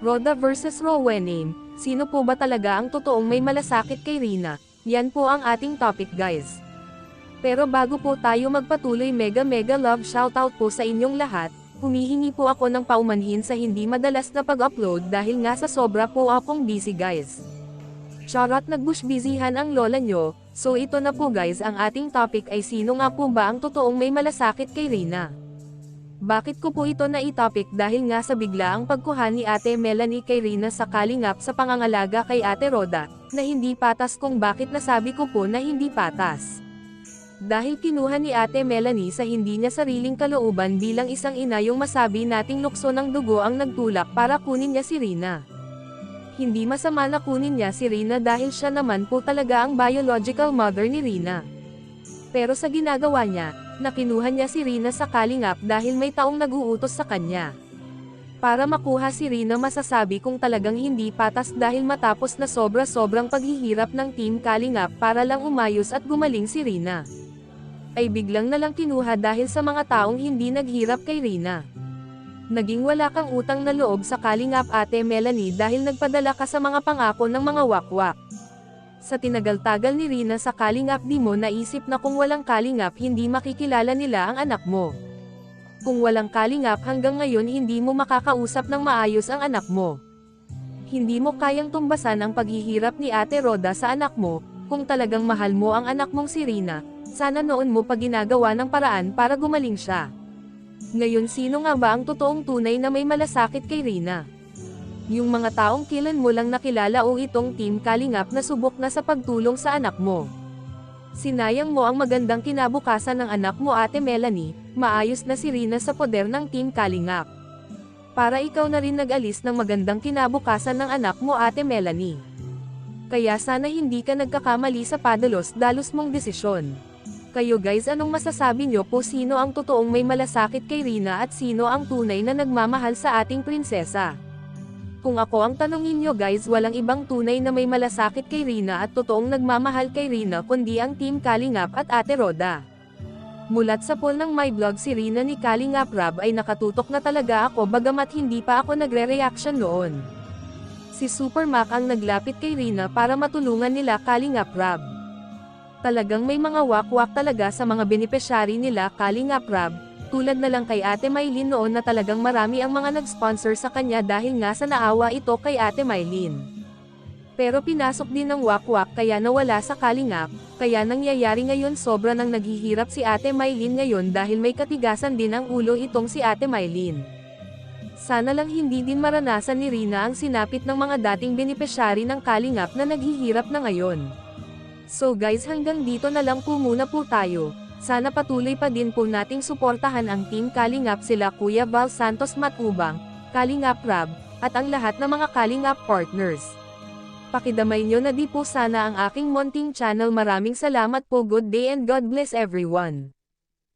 Roda versus Rowename, sino po ba talaga ang totoong may malasakit kay Rina? Yan po ang ating topic guys. Pero bago po tayo magpatuloy, mega love shoutout po sa inyong lahat. Humihingi po ako ng paumanhin sa hindi madalas na pag-upload dahil nga sa sobra po akong busy guys. Charot, nagbush-busyhan ang lola nyo. So ito na po guys, ang ating topic ay sino nga po ba ang totoong may malasakit kay Rina? Bakit ko po ito na i-topic? Dahil nga sa biglaang pagkuha ni Ate Melanie kay Rina sa kalingap sa pangangalaga kay Ate Roda, na hindi patas. Kung bakit nasabi ko po na hindi patas. Dahil kinuha ni Ate Melanie sa hindi niya sariling kalooban bilang isang ina yung masabi nating lukso ng dugo ang nagtulak para kunin niya si Rina. Hindi masama na kunin niya si Rina dahil siya naman po talaga ang biological mother ni Rina. Pero sa ginagawa niya, nakinuha niya si Rina sa kalingap dahil may taong nag-uutos sa kanya. Para makuha si Rina, masasabi kong talagang hindi patas dahil matapos na sobrang paghihirap ng Team Kalingap para lang umayos at gumaling si Rina, ay biglang nalang kinuha dahil sa mga taong hindi naghirap kay Rina. Naging wala kang utang na loob sa Kalingap, Ate Melanie, dahil nagpadala ka sa mga pangako ng mga wakwak. Sa tinagal-tagal ni Rina sa Kalingap, di mo naisip na kung walang Kalingap hindi makikilala nila ang anak mo. Kung walang Kalingap hanggang ngayon hindi mo makakausap ng maayos ang anak mo. Hindi mo kayang tumbasan ang paghihirap ni Ate Roda sa anak mo. Kung talagang mahal mo ang anak mong si Rina, sana noon mo pa ginagawa ng paraan para gumaling siya. Ngayon, sino nga ba ang totoong tunay na may malasakit kay Rina? Yung mga taong kailan mo lang nakilala o itong Team Kalingap na subok na sa pagtulong sa anak mo? Sinayang mo ang magandang kinabukasan ng anak mo, Ate Melanie. Maayos na si Rina sa poder ng Team Kalingap. Para ikaw na rin nag-alis ng magandang kinabukasan ng anak mo, Ate Melanie. Kaya sana hindi ka nagkakamali sa padalos-dalos mong desisyon. Kayo guys, anong masasabi nyo po? Sino ang totoong may malasakit kay Rina at sino ang tunay na nagmamahal sa ating prinsesa? Kung ako ang tanungin nyo guys, walang ibang tunay na may malasakit kay Rina at totoong nagmamahal kay Rina kundi ang Team Kalingap at Ate Roda. Mulat sa poll ng My Vlog, si Rina ni Kalingap Rab ay nakatutok na talaga ako bagamat hindi pa ako nagre-reaction noon. Si Super Mac ang naglapit kay Rina para matulungan nila Kalingap Rab. Talagang may mga wakwak talaga sa mga beneficiary nila Kalingap Rab. Tulad na lang kay Ate Mylene noon na talagang marami ang mga nag-sponsor sa kanya dahil nga sa naawa ito kay Ate Mylene. Pero pinasok din ng wakwak kaya nawala sa Kalingap, kaya nangyayari ngayon sobra nang naghihirap si Ate Mylene ngayon dahil may katigasan din ang ulo itong si Ate Mylene. Sana lang hindi din maranasan ni Rina ang sinapit ng mga dating beneficiary ng Kalingap na naghihirap na ngayon. So guys, hanggang dito na lang po muna po tayo. Sana patuloy pa din po nating suportahan ang Team Kalingap, sila Kuya Val Santos Matubang, Kalingap Rab, at ang lahat ng mga Kalingap partners. Pakidamay nyo na di po sana ang aking munting channel. Maraming salamat po. Good day and God bless everyone.